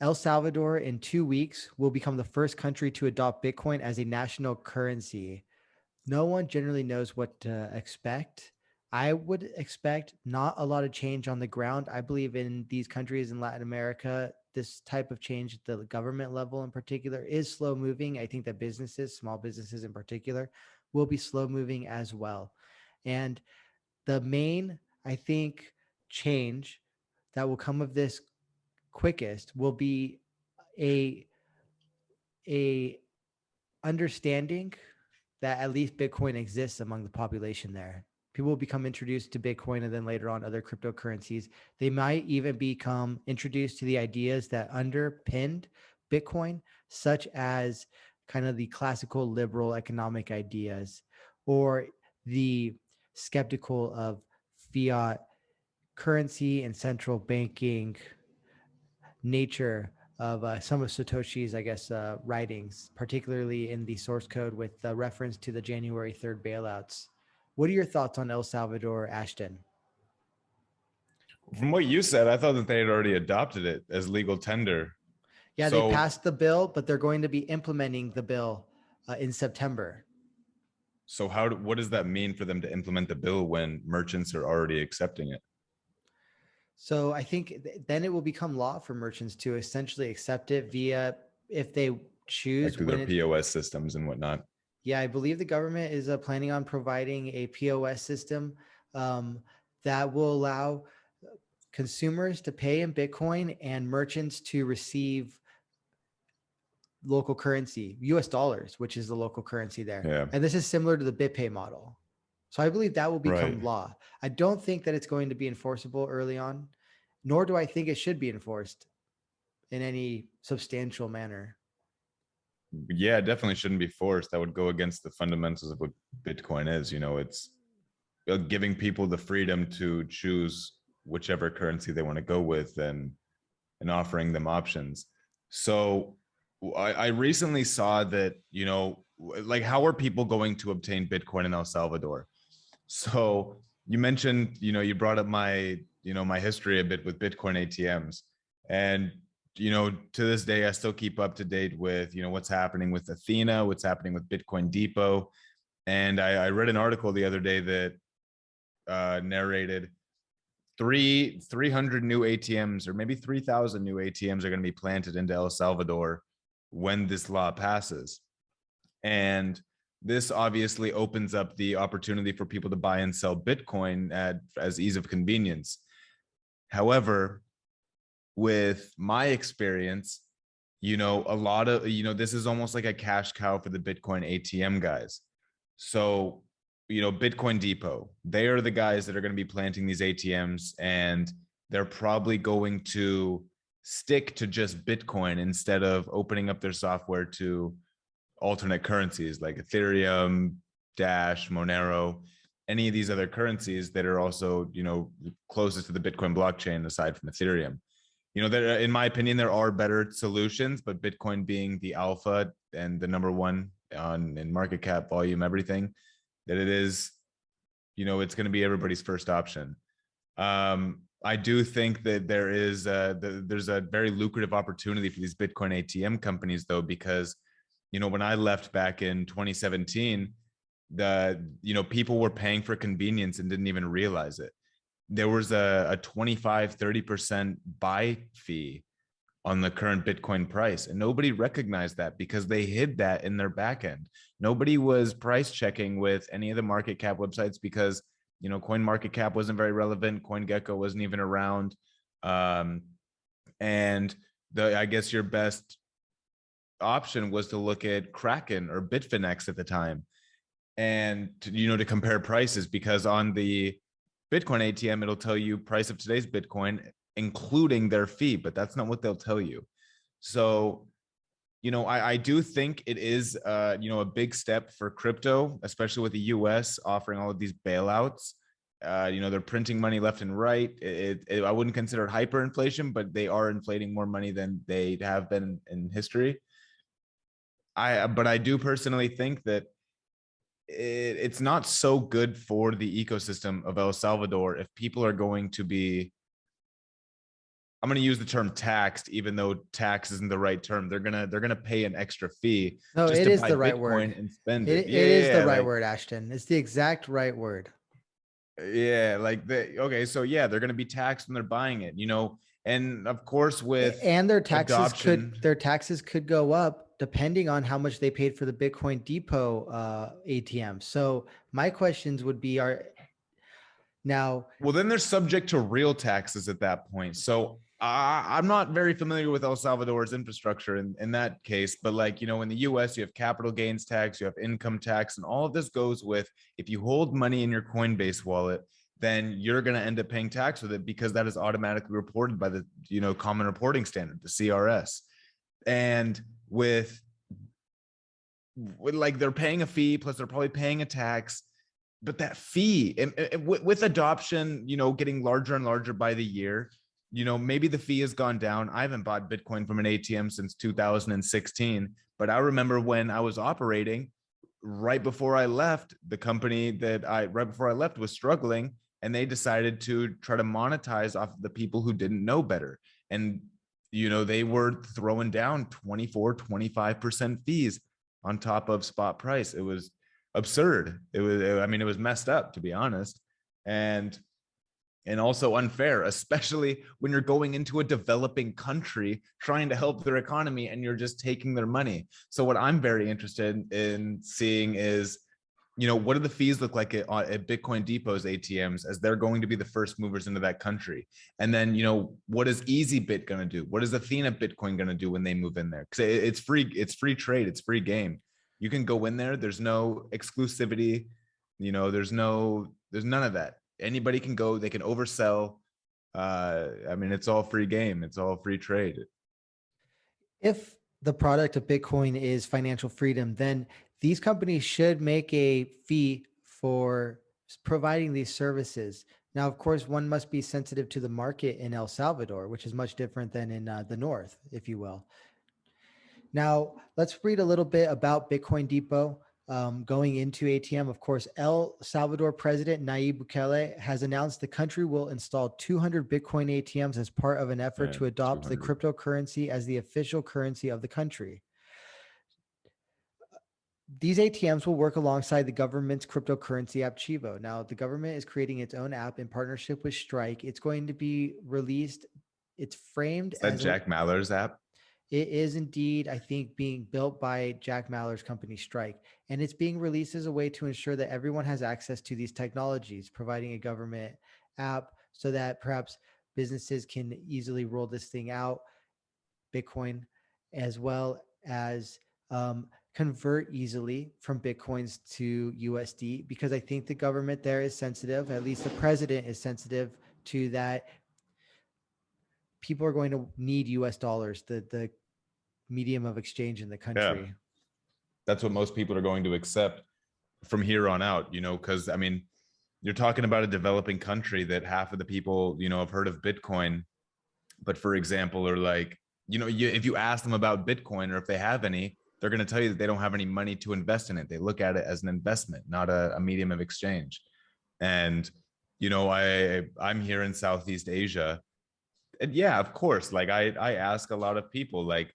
El Salvador in 2 weeks will become the first country to adopt Bitcoin as a national currency. No one generally knows what to expect. I would expect not a lot of change on the ground. I believe in these countries in Latin America, this type of change at the government level in particular is slow moving. I think that businesses, small businesses in particular, will be slow moving as well. And the main, I think, change that will come of this quickest will be a a understanding that at least Bitcoin exists among the population there. People will become introduced to Bitcoin and then later on other cryptocurrencies. They might even become introduced to the ideas that underpinned Bitcoin, such as kind of the classical liberal economic ideas or the skeptical of fiat currency and central banking nature of some of Satoshi's, I guess, writings, particularly in the source code with the reference to the January 3rd bailouts. What are your thoughts on El Salvador, Ashton? From what you said, I thought that they had already adopted it as legal tender. Yeah, they So, passed the bill, but they're going to be implementing the bill in September. so what does that mean for them to implement the bill when merchants are already accepting it? So I think then it will become law for merchants to essentially accept it via, if they choose, Like through their POS systems and whatnot. Yeah, I believe the government is planning on providing a POS system um, that will allow consumers to pay in Bitcoin and merchants to receive local currency, US dollars, which is the local currency there. Yeah. And this is similar to the BitPay model. So I believe that will become Right. law. I don't think that it's going to be enforceable early on, nor do I think it should be enforced in any substantial manner. Yeah, it definitely shouldn't be forced. That would go against the fundamentals of what Bitcoin is. It's giving people the freedom to choose whichever currency they want to go with and offering them options. So I recently saw that, like, how are people going to obtain Bitcoin in El Salvador? So you mentioned, you brought up my history a bit with Bitcoin ATMs. And, to this day, I still keep up to date with, what's happening with Athena, what's happening with Bitcoin Depot. And I read an article the other day that narrated 300 new ATMs, or maybe 3,000 new ATMs, are going to be planted into El Salvador when this law passes. And this obviously opens up the opportunity for people to buy and sell Bitcoin as ease of convenience. However, with my experience, a lot of, this is almost like a cash cow for the Bitcoin ATM guys. So, Bitcoin Depot, they are the guys that are going to be planting these ATMs, and they're probably going to stick to just Bitcoin instead of opening up their software to alternate currencies like Ethereum, Dash, Monero, any of these other currencies that are also, closest to the Bitcoin blockchain aside from Ethereum. There, in my opinion, there are better solutions, but Bitcoin being the alpha and the number one in market cap, volume, everything, that it is, it's going to be everybody's first option. I do think that there's a very lucrative opportunity for these Bitcoin ATM companies, though, because, when I left back in 2017, people were paying for convenience and didn't even realize it. There was a 25-30% buy fee on the current Bitcoin price, and nobody recognized that because they hid that in their backend. Nobody was price checking with any of the market cap websites because, Coin Market Cap wasn't very relevant. CoinGecko wasn't even around. And I guess your best option was to look at Kraken or Bitfinex at the time, and to compare prices, because on the Bitcoin ATM, it'll tell you price of today's Bitcoin, including their fee, but that's not what they'll tell you. So, I do think it is, a big step for crypto, especially with the US offering all of these bailouts. They're printing money left and right. I wouldn't consider it hyperinflation, but they are inflating more money than they have been in history. But I do personally think that it's not so good for the ecosystem of El Salvador if people are going to be I'm going to use the term taxed, even though tax isn't the right term. They're gonna pay an extra fee No, just it to is buy the right word. Bitcoin and spend It it. it is the Yeah, right like word, Ashton. It's the exact right word. yeah, like the okay, so yeah, they're gonna be taxed when they're buying it, and of course with And adoption. their taxes could go up depending on how much they paid for the Bitcoin Depot ATM. So my questions would be: Are now Well, then they're subject to real taxes at that point. So I'm not very familiar with El Salvador's infrastructure in that case, but like, in the US, you have capital gains tax, you have income tax, and all of this goes with if you hold money in your Coinbase wallet, then you're going to end up paying tax with it because that is automatically reported by the, common reporting standard, the CRS. And with like they're paying a fee, plus they're probably paying a tax, but that fee and with adoption, getting larger and larger by the year, maybe the fee has gone down. I haven't bought Bitcoin from an ATM since 2016, but I remember when I was operating right before I left, the company that right before I left was struggling, and they decided to try to monetize off of the people who didn't know better. And, they were throwing down 24-25% fees on top of spot price. It was absurd. It was messed up, to be honest. And also unfair, especially when you're going into a developing country trying to help their economy and you're just taking their money. So what I'm very interested in seeing is, what do the fees look like at Bitcoin Depot's ATMs, as they're going to be the first movers into that country? And then, what is EasyBit going to do? What is Athena Bitcoin going to do when they move in there? Because it's free trade, it's free game. You can go in there. There's no exclusivity. There's none of that. Anybody can go. They can oversell. It's all free game. It's all free trade. if the product of Bitcoin is financial freedom, then these companies should make a fee for providing these services. Now, of course, one must be sensitive to the market in El Salvador, which is much different than in the north, if you will. Now, let's read a little bit about Bitcoin Depot. Going into ATM, of course, El Salvador President Nayib Bukele has announced the country will install 200 Bitcoin ATMs as part of an effort to adopt the 200. cryptocurrency as the official currency of the country. These ATMs will work alongside the government's cryptocurrency app Chivo. Now, the government is creating its own app in partnership with Strike. It's going to be released. It's framed Is that as a Jack Maller's app? It is indeed, I think, being built by Jack Maller's company Strike, and it's being released as a way to ensure that everyone has access to these technologies, providing a government app so that perhaps businesses can easily roll this thing out, Bitcoin, as well as convert easily from Bitcoins to USD, because I think the government there is sensitive, at least the president is sensitive to that. People are going to need US dollars, the medium of exchange in the Yeah, country. that's what most people are going to accept from here on out, because you're talking about a developing country that half of the people, have heard of Bitcoin, but for example, are like, if you ask them about Bitcoin or if they have any, they're going to tell you that they don't have any money to invest in it. They look at it as an investment, not a medium of exchange. And, I'm here in Southeast Asia. And yeah, of course, like I ask a lot of people, like,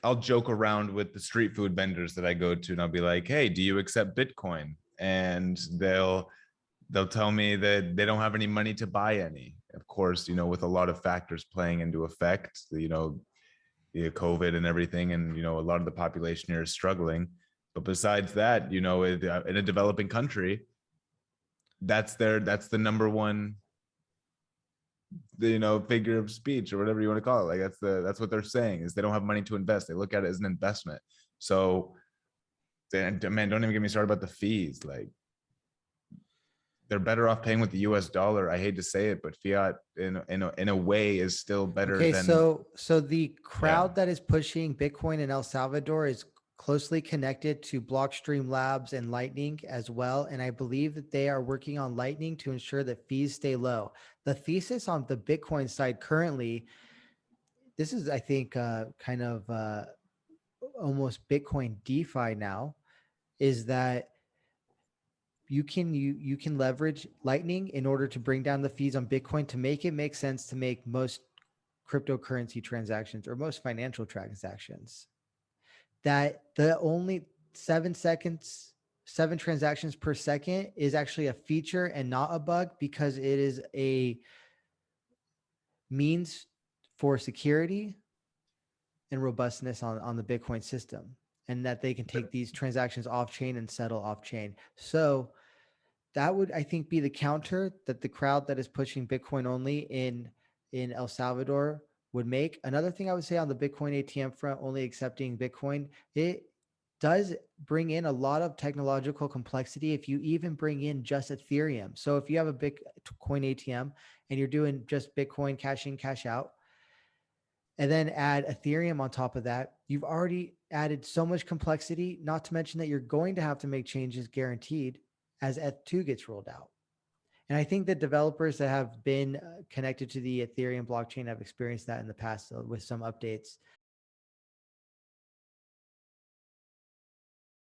I'll joke around with the street food vendors that I go to, and I'll be like, "Hey, do you accept Bitcoin?" And they'll tell me that they don't have any money to buy any. Of course, with a lot of factors playing into effect, the COVID and everything, and a lot of the population here is struggling. But besides that, in a developing country, that's the number one, figure of speech or whatever you want to call it. Like that's what they're saying, is they don't have money to invest. They look at it as an investment. So man, don't even get me started about the fees. Like, they're better off paying with the US dollar. I hate to say it, but fiat in a way is still better Okay, than. so the Yeah. crowd that is pushing Bitcoin in El Salvador is closely connected to Blockstream Labs and Lightning as well, and I believe that they are working on Lightning to ensure that fees stay low. The thesis on the Bitcoin side currently, this is, I think, kind of almost Bitcoin DeFi now, is that you can leverage Lightning in order to bring down the fees on Bitcoin to make it make sense to make most cryptocurrency transactions or most financial transactions, that the only 7 seconds, 7 transactions per second is actually a feature and not a bug, because it is a means for security and robustness on the Bitcoin system, and that they can take these transactions off chain and settle off chain. So that would, I think, be the counter that the crowd that is pushing Bitcoin only in El Salvador would make. Another thing I would say on the Bitcoin ATM front, only accepting Bitcoin, it does bring in a lot of technological complexity if you even bring in just Ethereum. So if you have a Bitcoin ATM and you're doing just Bitcoin cash in, cash out, and then add Ethereum on top of that, you've already added so much complexity, not to mention that you're going to have to make changes guaranteed as ETH2 gets rolled out. And I think that developers that have been connected to the Ethereum blockchain have experienced that in the past with some updates.